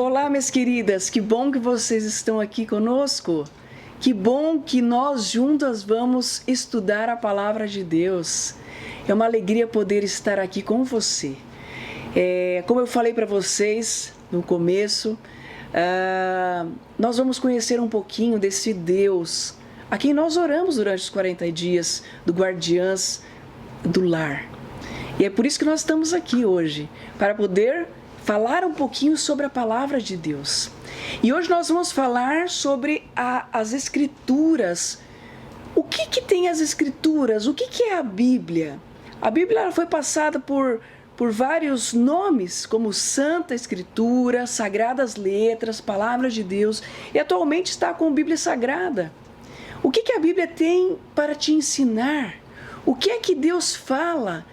Olá, minhas queridas, que bom que vocês estão aqui conosco. Que bom que nós juntas vamos estudar a palavra de Deus. É uma alegria poder estar aqui com você. Como eu falei para vocês no começo, nós vamos conhecer um pouquinho desse Deus a quem nós oramos durante os 40 dias do Guardiãs do Lar. E é por isso que nós estamos aqui hoje, para poder falar um pouquinho sobre a palavra de Deus. E hoje nós vamos falar sobre as Escrituras. O que tem as Escrituras? O que é a Bíblia? A Bíblia foi passada por vários nomes, como Santa Escritura, Sagradas Letras, Palavra de Deus, e atualmente está com a Bíblia Sagrada. O que a Bíblia tem para te ensinar? O que é que Deus fala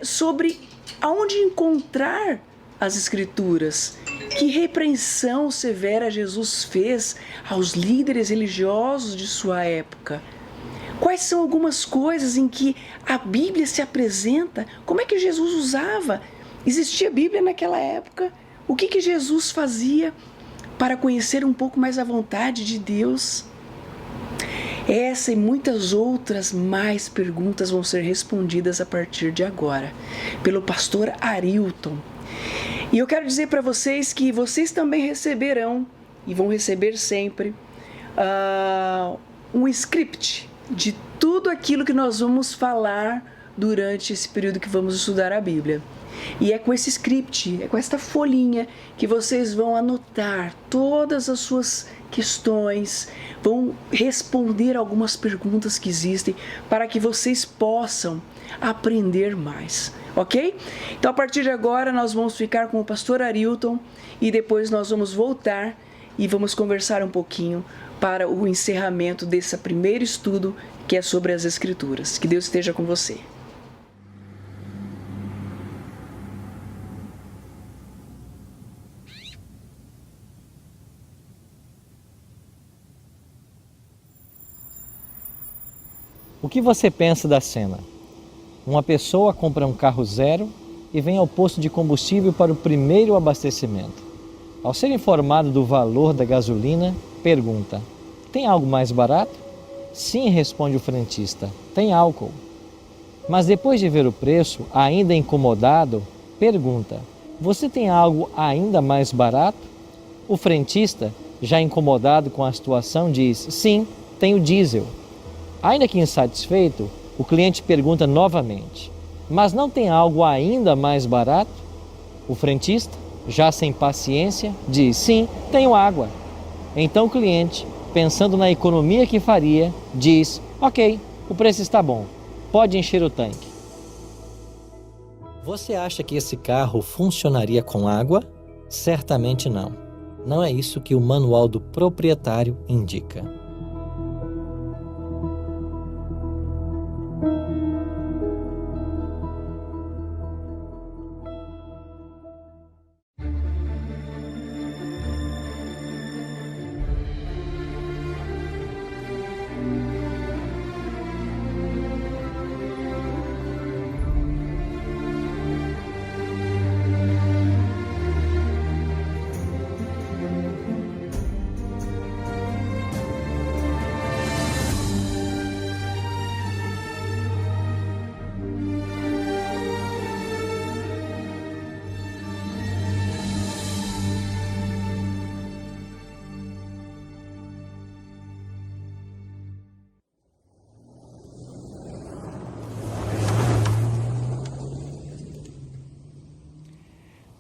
sobre aonde encontrar as Escrituras? Que repreensão severa Jesus fez aos líderes religiosos de sua época? Quais são algumas coisas em que a Bíblia se apresenta? Como é que Jesus usava? Existia Bíblia naquela época? O que Jesus fazia para conhecer um pouco mais a vontade de Deus? Essa e muitas outras mais perguntas vão ser respondidas a partir de agora, pelo pastor Arilton. E eu quero dizer para vocês que vocês também receberão, e vão receber sempre, um script de tudo aquilo que nós vamos falar durante esse período que vamos estudar a Bíblia. E é com esse script, é com esta folhinha que vocês vão anotar todas as suas questões, vão responder algumas perguntas que existem para que vocês possam aprender mais, ok? Então, a partir de agora, nós vamos ficar com o pastor Arilton e depois nós vamos voltar e vamos conversar um pouquinho para o encerramento desse primeiro estudo que é sobre as Escrituras. Que Deus esteja com você. O que você pensa da cena? Uma pessoa compra um carro zero e vem ao posto de combustível para o primeiro abastecimento. Ao ser informado do valor da gasolina, pergunta: tem algo mais barato? Sim, responde o frentista, tem álcool. Mas depois de ver o preço, ainda incomodado, pergunta: você tem algo ainda mais barato? O frentista, já incomodado com a situação, diz: sim, tenho diesel. Ainda que insatisfeito, o cliente pergunta novamente: mas não tem algo ainda mais barato? O frentista, já sem paciência, diz: sim, tenho água. Então o cliente, pensando na economia que faria, diz: ok, o preço está bom, pode encher o tanque. Você acha que esse carro funcionaria com água? Certamente não. Não é isso que o manual do proprietário indica.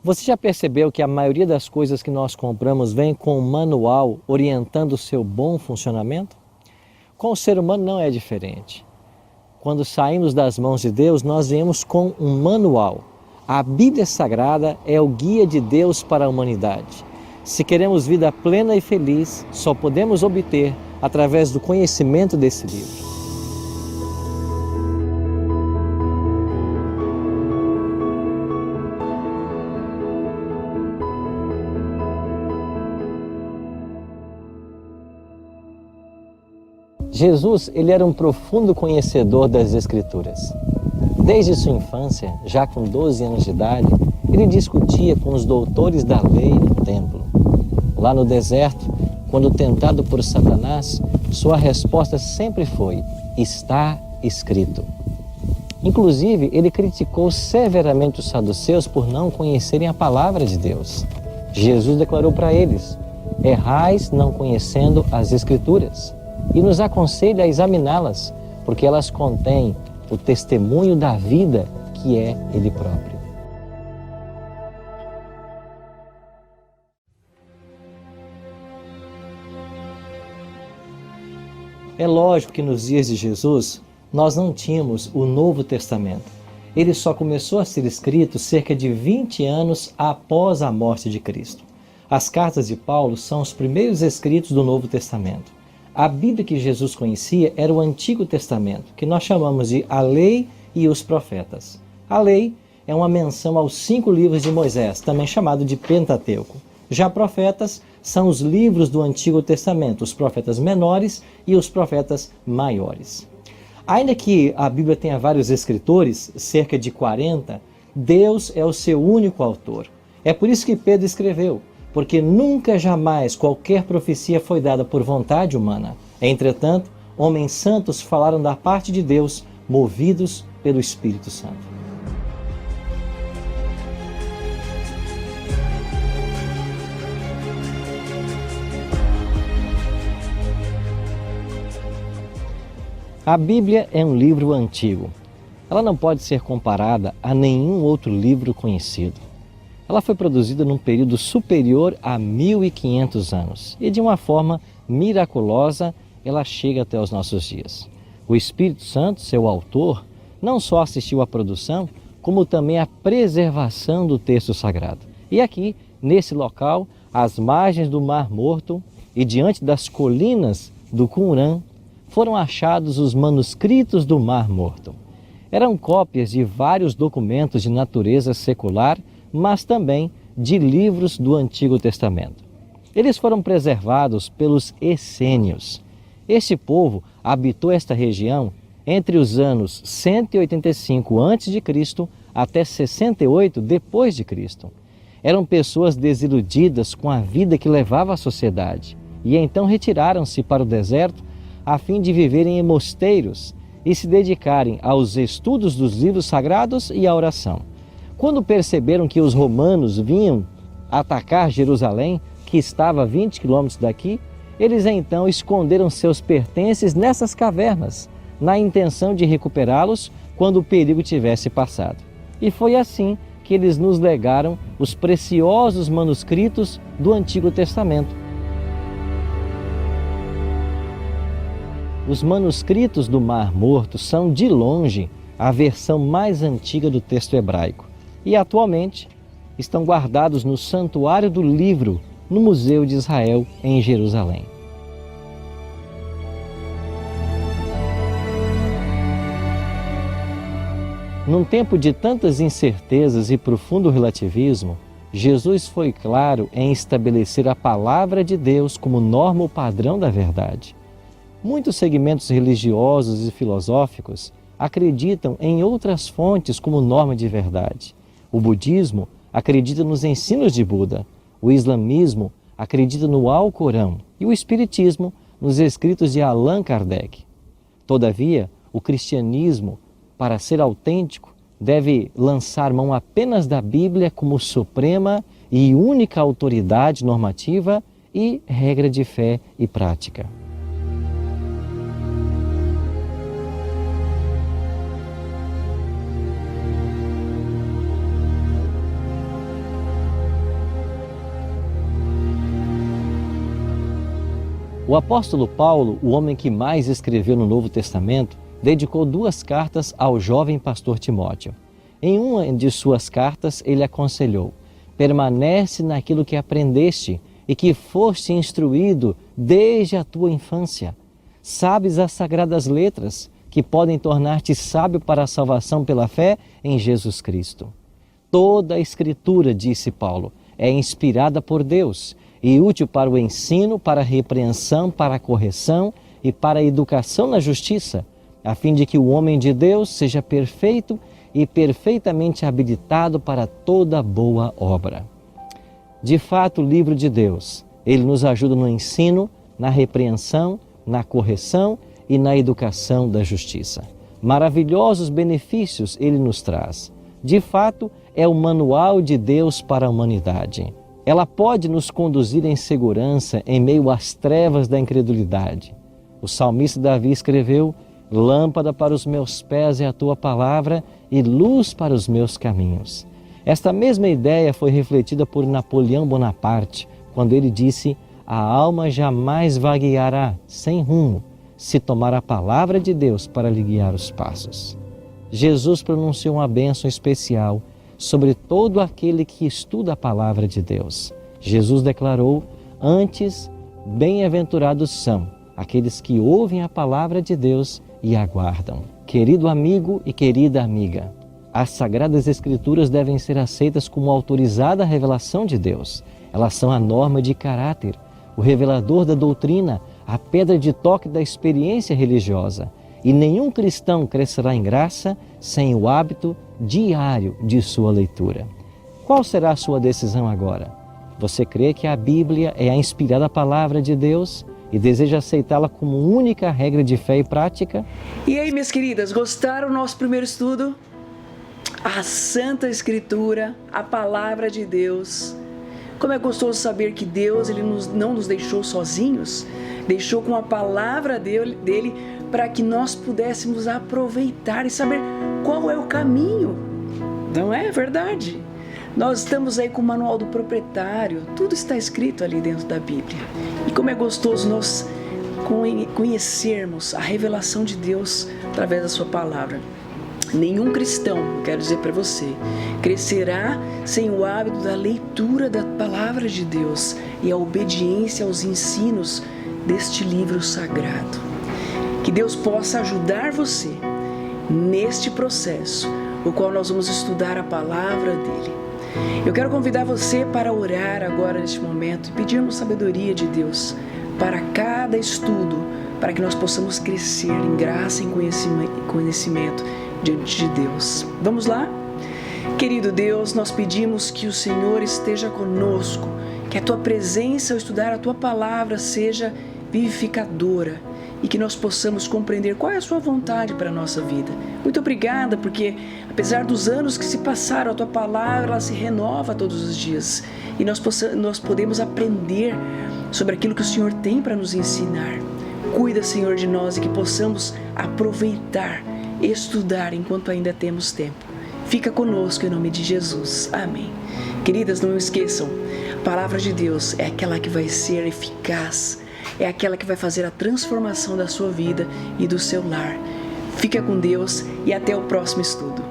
Você já percebeu que a maioria das coisas que nós compramos vem com um manual orientando o seu bom funcionamento? Com o ser humano não é diferente. Quando saímos das mãos de Deus, nós viemos com um manual. A Bíblia Sagrada é o guia de Deus para a humanidade. Se queremos vida plena e feliz, só podemos obter através do conhecimento desse livro. Jesus, ele era um profundo conhecedor das Escrituras. Desde sua infância, já com 12 anos de idade, ele discutia com os doutores da lei no templo. Lá no deserto, quando tentado por Satanás, sua resposta sempre foi: está escrito. Inclusive, ele criticou severamente os saduceus por não conhecerem a palavra de Deus. Jesus declarou para eles: errais não conhecendo as Escrituras, e nos aconselha a examiná-las, porque elas contêm o testemunho da vida que é Ele próprio. É lógico que nos dias de Jesus, nós não tínhamos o Novo Testamento. Ele só começou a ser escrito cerca de 20 anos após a morte de Cristo. As cartas de Paulo são os primeiros escritos do Novo Testamento. A Bíblia que Jesus conhecia era o Antigo Testamento, que nós chamamos de a Lei e os Profetas. A Lei é uma menção aos 5 livros de Moisés, também chamado de Pentateuco. Já profetas são os livros do Antigo Testamento, os profetas menores e os profetas maiores. Ainda que a Bíblia tenha vários escritores, cerca de 40, Deus é o seu único autor. É por isso que Pedro escreveu: porque nunca jamais qualquer profecia foi dada por vontade humana. Entretanto, homens santos falaram da parte de Deus, movidos pelo Espírito Santo. A Bíblia é um livro antigo. Ela não pode ser comparada a nenhum outro livro conhecido. Ela foi produzida num período superior a 1500 anos e, de uma forma miraculosa, ela chega até os nossos dias. O Espírito Santo, seu autor, não só assistiu à produção, como também à preservação do texto sagrado. E aqui, nesse local, às margens do Mar Morto e diante das colinas do Qumran, foram achados os manuscritos do Mar Morto. Eram cópias de vários documentos de natureza secular, mas também de livros do Antigo Testamento. Eles foram preservados pelos essênios. Este povo habitou esta região entre os anos 185 a.C. até 68 depois de Cristo. Eram pessoas desiludidas com a vida que levava a sociedade e então retiraram-se para o deserto a fim de viverem em mosteiros e se dedicarem aos estudos dos livros sagrados e à oração. Quando perceberam que os romanos vinham atacar Jerusalém, que estava a 20 quilômetros daqui, eles então esconderam seus pertences nessas cavernas, na intenção de recuperá-los quando o perigo tivesse passado. E foi assim que eles nos legaram os preciosos manuscritos do Antigo Testamento. Os manuscritos do Mar Morto são, de longe, a versão mais antiga do texto hebraico e, atualmente, estão guardados no Santuário do Livro, no Museu de Israel, em Jerusalém. Num tempo de tantas incertezas e profundo relativismo, Jesus foi claro em estabelecer a palavra de Deus como norma ou padrão da verdade. Muitos segmentos religiosos e filosóficos acreditam em outras fontes como norma de verdade. O budismo acredita nos ensinos de Buda, o islamismo acredita no Alcorão e o espiritismo nos escritos de Allan Kardec. Todavia, o cristianismo, para ser autêntico, deve lançar mão apenas da Bíblia como suprema e única autoridade normativa e regra de fé e prática. O apóstolo Paulo, o homem que mais escreveu no Novo Testamento, dedicou 2 cartas ao jovem pastor Timóteo. Em uma de suas cartas, ele aconselhou: permanece naquilo que aprendeste e que foste instruído desde a tua infância. Sabes as sagradas letras, que podem tornar-te sábio para a salvação pela fé em Jesus Cristo. Toda a Escritura, disse Paulo, é inspirada por Deus e útil para o ensino, para a repreensão, para a correção e para a educação na justiça, a fim de que o homem de Deus seja perfeito e perfeitamente habilitado para toda boa obra. De fato, o livro de Deus, ele nos ajuda no ensino, na repreensão, na correção e na educação da justiça. Maravilhosos benefícios ele nos traz. De fato, é o manual de Deus para a humanidade. Ela pode nos conduzir em segurança em meio às trevas da incredulidade. O salmista Davi escreveu: lâmpada para os meus pés é a tua palavra e luz para os meus caminhos. Esta mesma ideia foi refletida por Napoleão Bonaparte, quando ele disse: a alma jamais vagueará sem rumo, se tomar a palavra de Deus para lhe guiar os passos. Jesus pronunciou uma bênção especial sobre todo aquele que estuda a palavra de Deus. Jesus declarou: antes, bem-aventurados são aqueles que ouvem a palavra de Deus e aguardam. Querido amigo e querida amiga, as Sagradas Escrituras devem ser aceitas como autorizada revelação de Deus. Elas são a norma de caráter, o revelador da doutrina, a pedra de toque da experiência religiosa. E nenhum cristão crescerá em graça sem o hábito diário de sua leitura. Qual será a sua decisão agora? Você crê que a Bíblia é a inspirada palavra de Deus e deseja aceitá-la como única regra de fé e prática? E aí, minhas queridas, gostaram do nosso primeiro estudo? A Santa Escritura, a Palavra de Deus. Como é gostoso saber que Deus não nos deixou sozinhos, deixou com a palavra dele para que nós pudéssemos aproveitar e saber qual é o caminho. Não é verdade? Nós estamos aí com o manual do proprietário, tudo está escrito ali dentro da Bíblia. E como é gostoso nós conhecermos a revelação de Deus através da sua palavra. Nenhum cristão, quero dizer para você, crescerá sem o hábito da leitura da palavra de Deus e a obediência aos ensinos deste livro sagrado. Que Deus possa ajudar você neste processo, o qual nós vamos estudar a palavra dele. Eu quero convidar você para orar agora neste momento e pedirmos sabedoria de Deus para cada estudo, para que nós possamos crescer em graça e em conhecimento diante de Deus. Vamos lá? Querido Deus, nós pedimos que o Senhor esteja conosco, que a Tua presença ao estudar a Tua palavra seja vivificadora e que nós possamos compreender qual é a Sua vontade para a nossa vida. Muito obrigada, porque apesar dos anos que se passaram, a Tua palavra ela se renova todos os dias e nós podemos aprender sobre aquilo que o Senhor tem para nos ensinar. Cuida, Senhor, de nós e que possamos aproveitar, estudar enquanto ainda temos tempo. Fica conosco em nome de Jesus. Amém. Queridas, não esqueçam, a palavra de Deus é aquela que vai ser eficaz, é aquela que vai fazer a transformação da sua vida e do seu lar. Fica com Deus e até o próximo estudo.